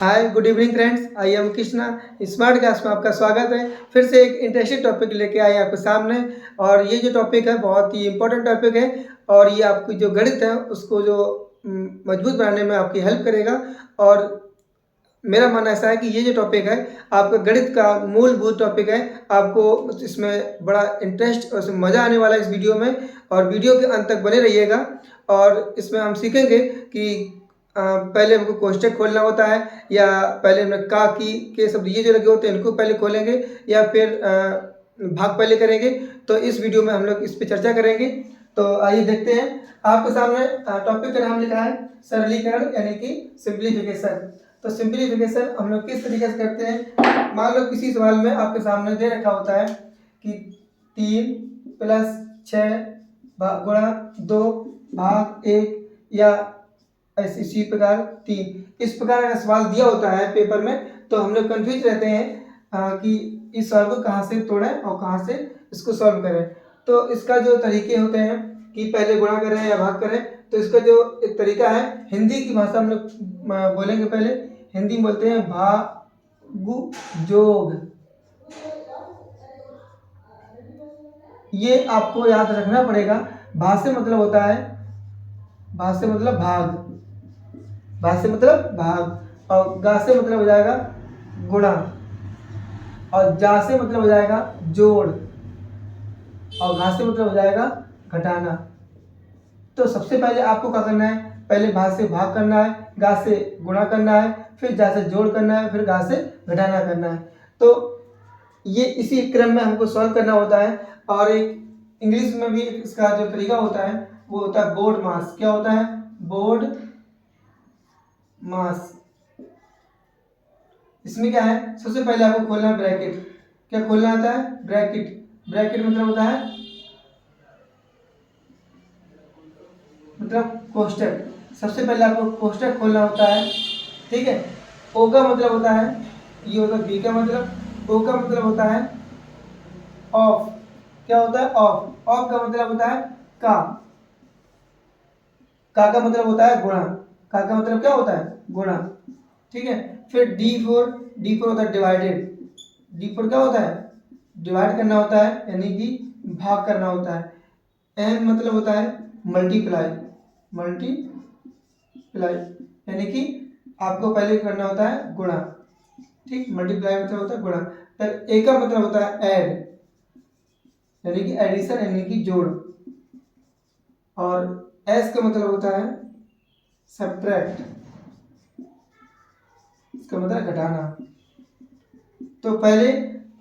Hi good evening friends, I am Krishna. Smart class में आपका स्वागत है। फिर से एक इंटरेस्टिंग टॉपिक लेके आए आपके सामने। और ये जो टॉपिक है बहुत ही इम्पोर्टेंट टॉपिक है और ये आपकी जो गणित है उसको जो मजबूत बनाने में आपकी हेल्प करेगा। और मेरा मानना ऐसा है कि ये जो टॉपिक है आपका गणित का मूलभूत टॉपिक है। आपको इसमें बड़ा इंटरेस्ट और मज़ा आने वाला है इस वीडियो में, और वीडियो के अंत तक बने रहिएगा। और इसमें हम सीखेंगे कि पहले हमको कोष्टक खोलना होता है, या पहले हमने का की के शब्द ये जो लगे होते हैं इनको पहले खोलेंगे, या फिर भाग पहले करेंगे। तो इस वीडियो में हम लोग इस पर चर्चा करेंगे। तो आइए देखते हैं। आपके सामने टॉपिक का नाम लिखा है सरलीकरण यानी कि सिंप्लीफिकेशन। तो सिंप्लीफिकेशन हम लोग किस तरीके से करते हैं। मान लो किसी सवाल में आपके सामने दे रखा होता है कि 3 + 6 गुणा 2 भाग 1, या ऐसे इसी प्रकार 3। इस प्रकार का सवाल दिया होता है पेपर में, तो हम लोग कन्फ्यूज रहते हैं कि इस सवाल को कहाँ से तोड़ें और कहाँ से इसको सॉल्व करें। तो इसका जो तरीके होते हैं कि पहले गुणा करें या भाग करें, तो इसका जो एक तरीका है, हिंदी की भाषा हम लोग बोलेंगे। पहले हिंदी में बोलते हैं भागु जोग। ये आपको याद रखना पड़ेगा। भा से मतलब होता है, भा से मतलब भाग, भा से मतलब भाग, और गा से मतलब हो जाएगा गुणा, और जा से मतलब हो जाएगा जोड़, और घा से मतलब हो जाएगा घटाना। तो सबसे पहले आपको क्या करना है, पहले भा से भाग करना है, गा से गुणा करना है, फिर जा से जोड़ करना है, फिर घा से घटाना करना है। तो ये इसी क्रम में हमको सॉल्व करना होता है। और एक इंग्लिश में भी इसका जो तरीका होता है वो होता है बोर्ड मास। क्या होता है? बोर्ड मास। इसमें क्या है, सबसे पहले आपको खोलना है ब्रैकेट। क्या खोलना आता है? ब्रैकेट। ब्रैकेट मतलब होता है मतलब कोष्टक। सबसे पहले आपको कोष्टक खोलना होता है, ठीक है। ओ का मतलब होता है, ये होता है बी का मतलब। ओ का मतलब होता है ऑफ। क्या होता है? ऑफ। ऑफ का मतलब होता है का। का मतलब होता है गुणा। का मतलब क्या होता है? गुणा, ठीक है। फिर D4। D4 होता है डिवाइडेड। D4 क्या होता है? डिवाइड करना होता है, यानी कि भाग करना होता है। M मतलब होता है मल्टीप्लाई। मल्टीप्लाई यानी कि आपको पहले करना होता है गुणा, ठीक। मल्टीप्लाई मतलब होता है गुणा। फिर A का मतलब होता है ऐड, यानी कि एडिशन यानी कि जोड़। और S का मतलब होता है सब्ट्रैक्ट, इसका मतलब घटाना। तो पहले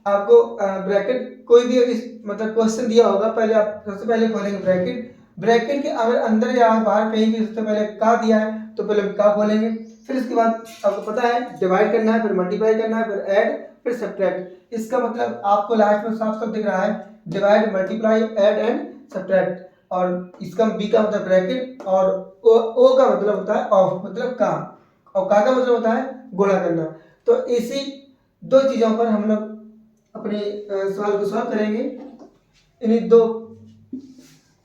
आपको ब्रैकेट, कोई भी इस मतलब क्वेश्चन दिया होगा, पहले आप सबसे पहले खोलेंगे ब्रैकेट। ब्रैकेट के अगर अंदर या बाहर कहीं भी सबसे पहले का दिया है तो पहले का खोलेंगे। फिर इसके बाद आपको पता है डिवाइड करना है, फिर मल्टीप्लाई करना है, फिर ऐड, फिर सब्ट्रैक्ट। इसका मतलब आपको लास्ट में साफ साफ दिख रहा है, divide, multiply, add and subtract. और इसका बी का मतलब ब्रैकेट, और ओ का मतलब होता है ऑफ, मतलब का, और का मतलब होता है गुणा करना। तो इसी दो चीजों पर हम लोग अपने सवाल को सॉल्व करेंगे, इन्हीं दो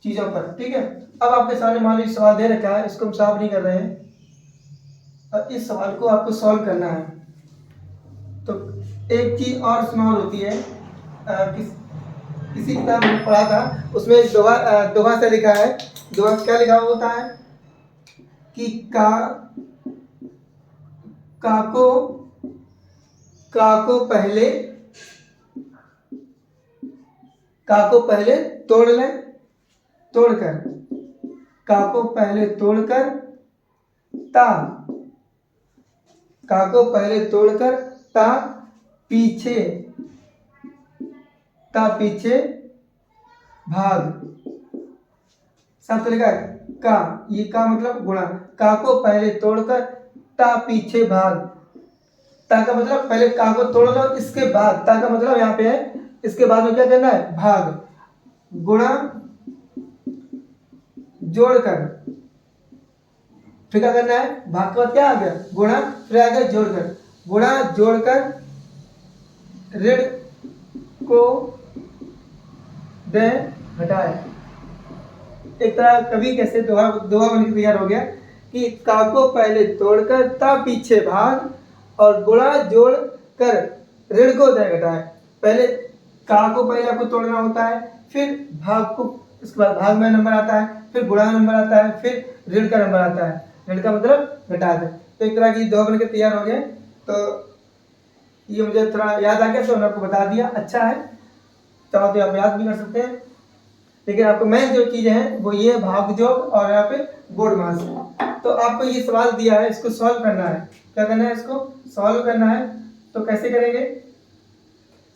चीजों पर, ठीक है। अब आपके सामने मान लीजिए सवाल दे रखा है, इसको हम सॉल्व नहीं कर रहे हैं, और इस सवाल को आपको सॉल्व करना है। तो एक चीज और इसमें और होती है, किसी किताब में पढ़ा था, उसमें दोहा से लिखा है। दोहा क्या लिखा होता है कि काको पहले तोड़ लें, तोड़कर, काको पहले तोड़कर ता, काको पहले तोड़कर ता पीछे, ता पीछे भाग। सब लिखा है का, ये का मतलब गुणा। का को पहले तोड़कर ता पीछे भाग। ता का मतलब पहले का को तोड़ लो, इसके बाद, ता का मतलब यहाँ पे है इसके बाद में क्या करना है? भाग। गुणा जोड़कर, फिर क्या करना है? भाग के बाद क्या आ गया? गुणा, फिर आ गया जोड़कर। गुणा जोड़कर ऋण को दे घटाए। एक तरह कभी कैसे दोहा दोहा बन के तैयार हो गया कि का को पहले तोड़कर ता पीछे भाग, और गुणा जोड़ कर ऋण को उधर घटाएं। पहले का को पहले आपको तोड़ना होता है, फिर भाग को, इसके बाद भाग में नंबर आता है, फिर गुणा नंबर आता है, फिर ऋण का नंबर आता है। ऋण का मतलब घटा दें। तो एक तरह की दो बन के तैयार हो गए। तो ये मुझे थोड़ा याद आ गया तो मैंने आपको बता दिया। अच्छा है, चाहो तो आप याद भी कर सकते हैं, लेकिन आपको मेन जो चीज़ें हैं वो ये भाग जोड़ और यहाँ पे बोर्डमास। तो आपको ये सवाल दिया है, इसको सॉल्व करना है। क्या करना है? इसको सॉल्व करना है। तो कैसे करेंगे?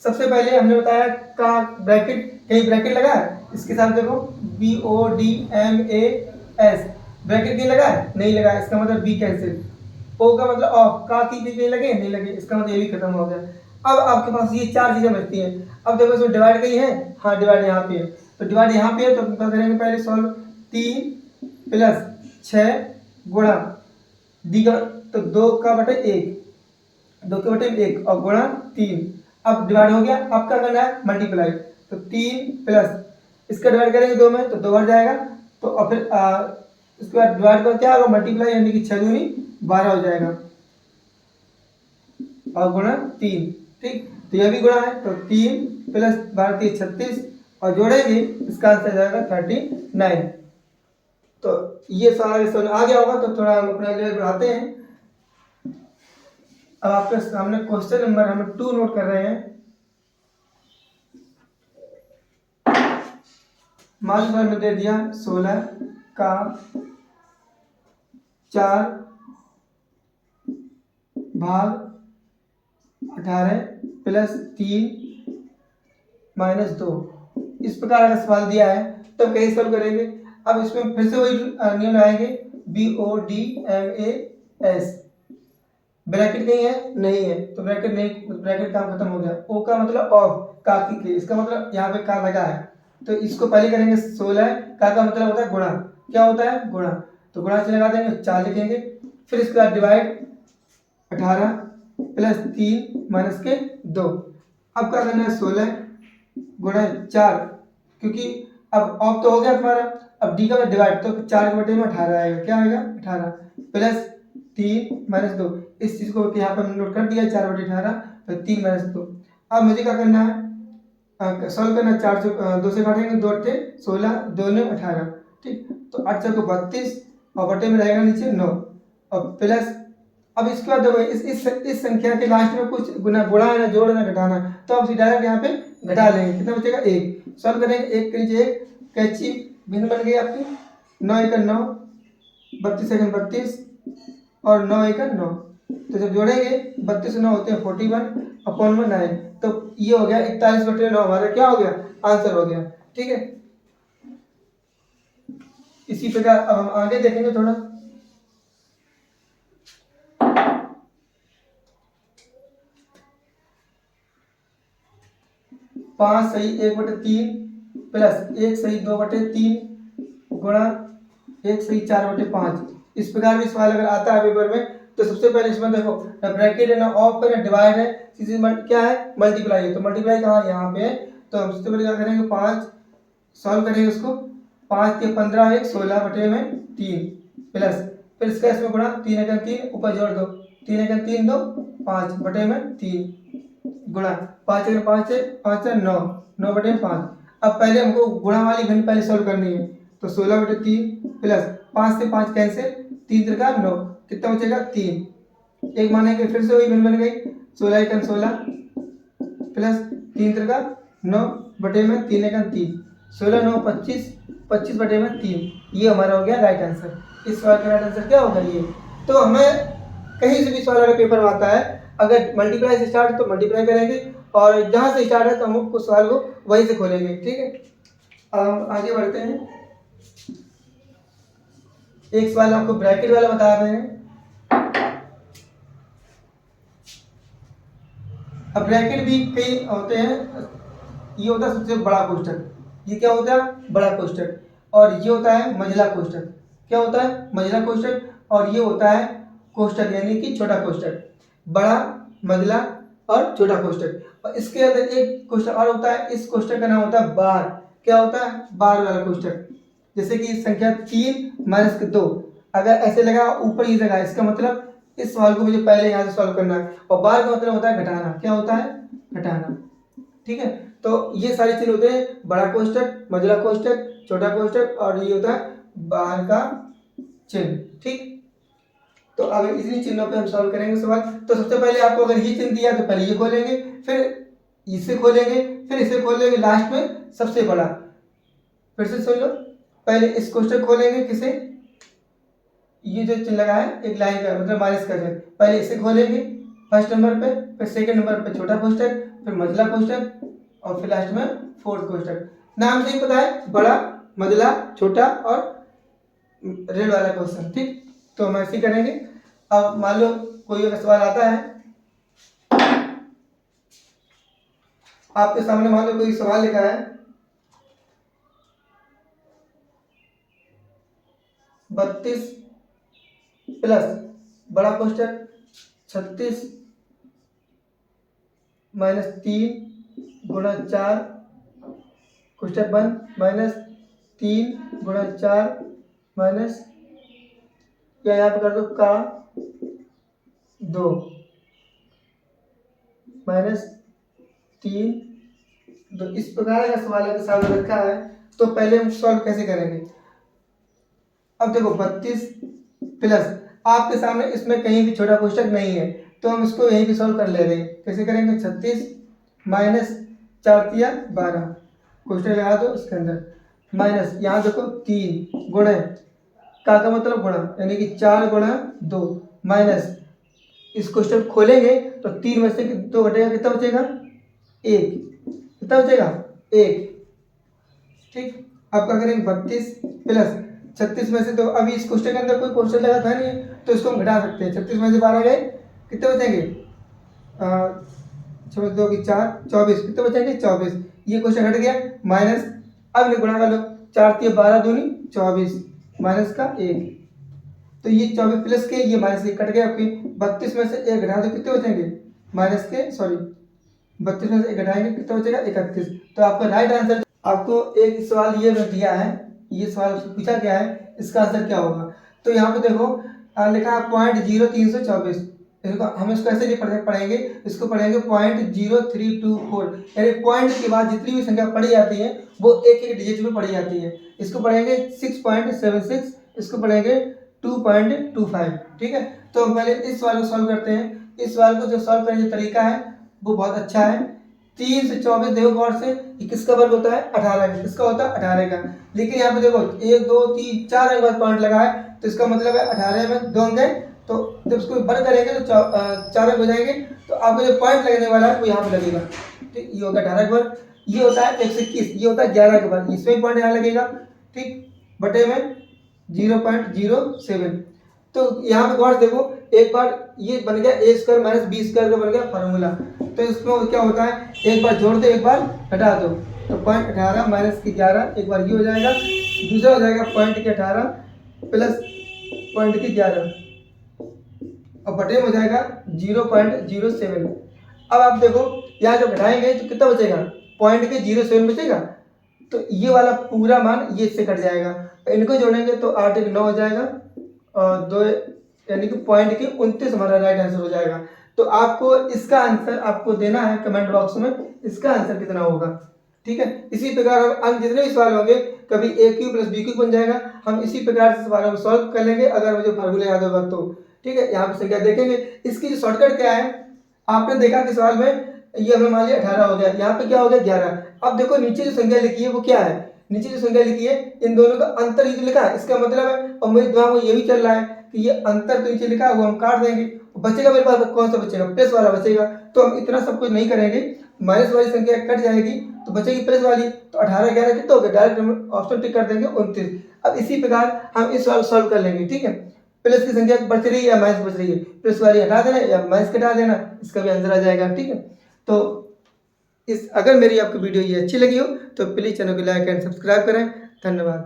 सबसे पहले हमने बताया का ब्रैकेट, कहीं ब्रैकेट लगा है? इसके साथ देखो BODMAS, ब्रैकेट कहीं लगा है? नहीं लगा, इसका मतलब बी कैंसिल। ओ का मतलब ऑफ, का की भी कहीं लगे? नहीं लगे, इसका मतलब ये भी खत्म हो गया। अब आपके पास ये चार चीजें बचती हैं। अब देखो इसमें डिवाइड कहीं है? हाँ, डिवाइड यहाँ पे है। तो डिवाइड यहाँ पे है तो क्या करेंगे? पहले सॉल्व 3 + 6 गुणा डी का, तो 2 का बटे 1, 2 के बटे 1 और गुणा 3। अब डिवाइड हो गया। अब क्या करना है? मल्टीप्लाई। तो 3 प्लस इसका डिवाइड करेंगे 2 में तो 2 बढ़ जाएगा। तो और फिर इसके बाद डिवाइड कर क्या होगा? मल्टीप्लाई, यानी कि 6 दूनी 12 हो जाएगा और गुणा 3। ठीक, तो यह भी गुणा है। तो 3 + 12 = 36 और जोड़ेंगे इसका आंसर जाएगा 39। तो ये सवाल समझ आ गया होगा। तो थोड़ा हम अपना लेवल बढ़ाते हैं। अब आपके सामने क्वेश्चन नंबर हम 2 नोट कर रहे हैं। मान लो में दे दिया 16 का 4 भाग 18 + 3 - 2। इस प्रकार का सवाल दिया है तो कैसे सॉल्व करेंगे? अब इसमें फिर से वही नियम लगाएंगे, BODMAS। ब्रैकेट कहीं है? नहीं है, तो ब्रैकेट नहीं, ब्रैकेट काम खत्म हो गया। ओ का मतलब ऑफ, का की, इसका मतलब यहाँ पे का लगा है। तो इसको पहले करेंगे 16, का मतलब होता है गुणा। क्या होता है? गुणा। तो गुणा से लगा देंगे, 4 लिखेंगे। फिर इसके बाद डिवाइड 18 + 3 - 2। अब क्या करना है? 16 गुणा 4, क्योंकि अब ऑफ तो हो गया तुम्हारा। अब डी का डिवाइड, तो 4 के बटे में 18 आएगा। क्या आएगा? 18 + 3 - 2। इस चीज को यहाँ पर नोट कर दिया, 4 बटे 18 तो 3 - 2। अब मुझे क्या करना है? सॉल्व करना। 4 से 2 से काटेंगे, 2 × 16, 2 × 9 = 18। ठीक, तो 8 × 32 और बटे में रहेगा नीचे 9 और प्लस। अब इसके बाद देखो इस संख्या के लास्ट में कुछ गुना है ना, जोड़ना, घटाना, तो आप डायरेक्ट यहाँ पे घटा लेंगे। कितना बचेगा? 1। सॉल्व करेंगे, 1 के नीचे 1, कैची भिन्न बन गई आपकी। 9 × 9 32 × 32 और 9 × 9। तो जब जोड़ेंगे 32 9 होते हैं 41/9। तो ये हो गया 41/9, हमारा क्या हो गया? आंसर हो गया। ठीक है, इसी प्रकार अब हम आगे देखेंगे थोड़ा। 5 सही 1/3 + 1 सही 2/3 गुणा 1 सही 4/5। इस प्रकार भी सवाल अगर आता है पेपर में तो सबसे पहले इसमें देखो ना ब्रैकेट है, ना ऑफ है, ना डिवाइड है, क्या है? मल्टीप्लाई है। तो मल्टीप्लाई कहाँ? यहाँ पे है। तो हम सबसे पहले क्या करेंगे? 5 सॉल्व करेंगे उसको। 5 के 15 1 16/3 प्लस, फिर इसका इसमें गुणा 3 × 3 ऊपर जोड़ दो, 3 × 3 2 5/3 गुणा 5 × 5 है 5 है 9 9/5। अब पहले हमको गुणा वाली भिन्न पहले सॉल्व करनी है। तो 16/3 प्लस 5 से 5 कैंसिल, 3 × 3 9, कितना बचेगा? 3। एक मानेंगे, फिर से वही भिन्न बन गई। 16 × 16 प्लस 3 × 9/3 × 3 16 9 25 25/3। ये हमारा हो गया राइट आंसर। इस सवाल का राइट आंसर क्या होगा? ये। तो हमें कहीं से भी सवाल अगर पेपर में आता है, अगर मल्टीप्लाई से स्टार्ट तो मल्टीप्लाई करेंगे और जहां से स्टार्ट है तो हम उस सवाल को वहीं से खोलेंगे। ठीक है, अब हम आगे बढ़ते हैं। एक सवाल आपको ब्रैकेट वाला बता रहे हैं। अब ब्रैकेट भी कई होते हैं। ये होता है सबसे बड़ा कोष्ठक। ये क्या होता है? बड़ा कोष्ठक। और ये होता है मंझला कोष्ठक। क्या होता है? मंझला कोष्ठक। और ये होता है कोष्ठक, यानी कि छोटा कोष्ठक। बड़ा, मंझला और छोटा कोष्ठक। और इसके अंदर एक कोष्ठक और होता है, इस कोष्ठक का नाम होता है बार। क्या होता है? बार वाला कोष्ठक। जैसे कि संख्या 3 - 2 अगर ऐसे लगा ऊपर ही लगा, इसका मतलब इस सवाल को मुझे पहले यहाँ से सॉल्व करना है। और बार का मतलब होता है घटाना। क्या होता है? घटाना। ठीक है, तो ये सारे चिन्ह होते हैं, बड़ा कोष्टक, मझला कोष्टक, छोटा कोष्टक, और ये होता है बाहर का चिन्ह। ठीक, तो अब इन्हीं चिन्हों पे हम सॉल्व करेंगे सवाल। तो सबसे पहले आपको अगर ये चिन्ह दिया तो पहले ये खोलेंगे, फिर इसे खोलेंगे, फिर इसे खोलेंगे, लास्ट में सबसे बड़ा। फिर से सुन लो, पहले इस कोष्टक खोलेंगे, किसे? ये जो चिन्ह लगा है एक लाइन का मतलब माइनस का चिन्ह, पहले इसे खोलेंगे फर्स्ट नंबर पे, फिर सेकंड नंबर पे छोटा कोष्टक, फिर मझला कोष्टक, और फिर लास्ट में फोर्थ कोष्टक। नाम से ही पता है, बड़ा, मझला, छोटा और रेड वाला क्वेश्चन। ठीक, तो हम ऐसे ही करेंगे। अब मान लो कोई अगर सवाल आता है आपके सामने, मान लो कोई सवाल लिखा है 32 प्लस बड़ा कोष्टक 36 माइनस 3 गुणा 4 कोष्टक बंद, माइनस 3 गुणा 4 माइनस, या यहाँ पे कर दो का 2 माइनस 3 2। इस प्रकार का सवाल के सामने रखा है, तो पहले हम सॉल्व कैसे करेंगे? अब देखो 32 प्लस, आपके सामने इसमें कहीं भी छोटा कोष्टक नहीं है, तो हम इसको यहीं भी सॉल्व कर ले रहे हैं। कैसे करेंगे? 36 माइनस 4 तिया 12 कोष्टक लगा दो इसके अंदर, माइनस यहाँ देखो 3 गुणे का मतलब गुणा, यानी कि 4 गुणा 2, माइनस इस कोष्टक खोलेंगे तो 3 में से 2 घटेगा, कितना बचेगा? 1। कितना बचेगा? 1। ठीक, अब क्या करेंगे? 32 प्लस 36 में से, तो अभी इस क्वेश्चन के अंदर कोई क्वेश्चन लगा था नहीं, तो इसको हम घटा सकते हैं। 36 में से 12 गए, कितने बचेंगे? 6 2 की 4 24, कितने बचेंगे? 24। ये क्वेश्चन घट गया, माइनस, अब गुणा कर लो, 4 3 12 दूनी 24 माइनस का 1, तो ये 24 प्लस के ये माइनस के कट गया आपके। 32 में से 1 घटा दो, कितने बचेंगे? माइनस के, सॉरी 32 में से 1 घटाएंगे, कितना बचेगा? 31। तो आपका राइट आंसर, आपको एक सवाल ये दिया है, ये सवाल आपसे पूछा गया है, इसका आंसर क्या होगा? तो यहाँ पे देखो लिखा है 0.0324, इसको हम इसको ऐसे नहीं पढ़ेंगे, इसको पढ़ेंगे 0.0324, यानी पॉइंट के बाद जितनी भी संख्या पढ़ी जाती है वो एक एक डिजिट में पढ़ी जाती है। इसको पढ़ेंगे 6.76, इसको पढ़ेंगे 2.25। ठीक है, तो हम पहले इस सवाल को सॉल्व करते हैं। इस सवाल को जो सॉल्व करने का तरीका है वो बहुत अच्छा है। 3 से 24 देखो गौर से, किसका वर्ग होता है? 18 का। किसका होता है? 18 का। लेकिन यहाँ पे देखो 1 2 3 4 अंक बाद पॉइंट लगा है, तो इसका मतलब है 18 में 2 अंक है, तो जब इसको वर्ग करेंगे तो 4 अंक हो जाएंगे, तो आपको जो पॉइंट लगने वाला है वो यहाँ पे लगेगा। ठीक, ये होगा 18 का वर्ग, ये होता है 121, ये होता है 11 का वर्ग, इसमें पॉइंट यहाँ लगेगा। ठीक, बटे में 0.07। तो यहाँ पे गौर से देखो, एक बार ये बन गया a square minus B square का बन गया फार्मूला, तो इसमें क्या होता है? एक बार जोड़ दो, एक बार घटा दो, तो 0.18 माइनस की 11, एक बार ये हो जाएगा, दूसरा हो जाएगा 0.18 प्लस 0.11, और बटे में हो जाएगा 0.07। अब आप देखो यहाँ जो घटाएंगे तो कितना बचेगा? 0.07 बचेगा, तो ये वाला पूरा मान ये इससे कट जाएगा, इनको जोड़ेंगे तो 8 1 9 हो जाएगा, और 2 यानी कि 0.29 हमारा राइट आंसर हो जाएगा। तो आपको इसका आंसर आपको देना है कमेंट बॉक्स में, इसका आंसर कितना होगा। ठीक है, इसी प्रकार हम जितने भी सवाल होंगे, कभी ए क्यू प्लस बी क्यू बन जाएगा, हम इसी प्रकार से सवालों को सॉल्व कर लेंगे अगर मुझे फार्मूला याद होगा तो। ठीक है, यहाँ पर संख्या देखेंगे, इसकी जो शॉर्टकट क्या है, आपने देखा कि सवाल में ये हमें मान लिया 18 हो गया, यहाँ पे क्या हो गया? 11। अब देखो नीचे जो संख्या लिखी है वो क्या है? नीचे जो संख्या लिखी है इन दोनों का अंतर ही लिखा है, इसका मतलब है, और मेरे दिमाग में ये भी चल रहा है कि ये अंतर तो नीचे लिखा है वो हम काट देंगे, बचेगा मेरे पास कौन सा बचेगा? प्लस वाला बचेगा। तो हम इतना सब कुछ नहीं करेंगे, माइनस वाली संख्या कट जाएगी तो बचेगी प्लस वाली, तो 18 11 कितना हो गया? डायरेक्ट ऑप्शन टिक कर देंगे 29। अब इसी प्रकार हम इस सवाल सॉल्व कर लेंगे। ठीक है, प्लस की संख्या बच रही है या माइनस बच रही है, प्लस वाली हटा देना या माइनस घटा देना, इसका भी आंसर आ जाएगा। ठीक है, तो अगर मेरी आपको वीडियो ये अच्छी लगी हो तो प्लीज़ चैनल को लाइक एंड सब्सक्राइब करें। धन्यवाद।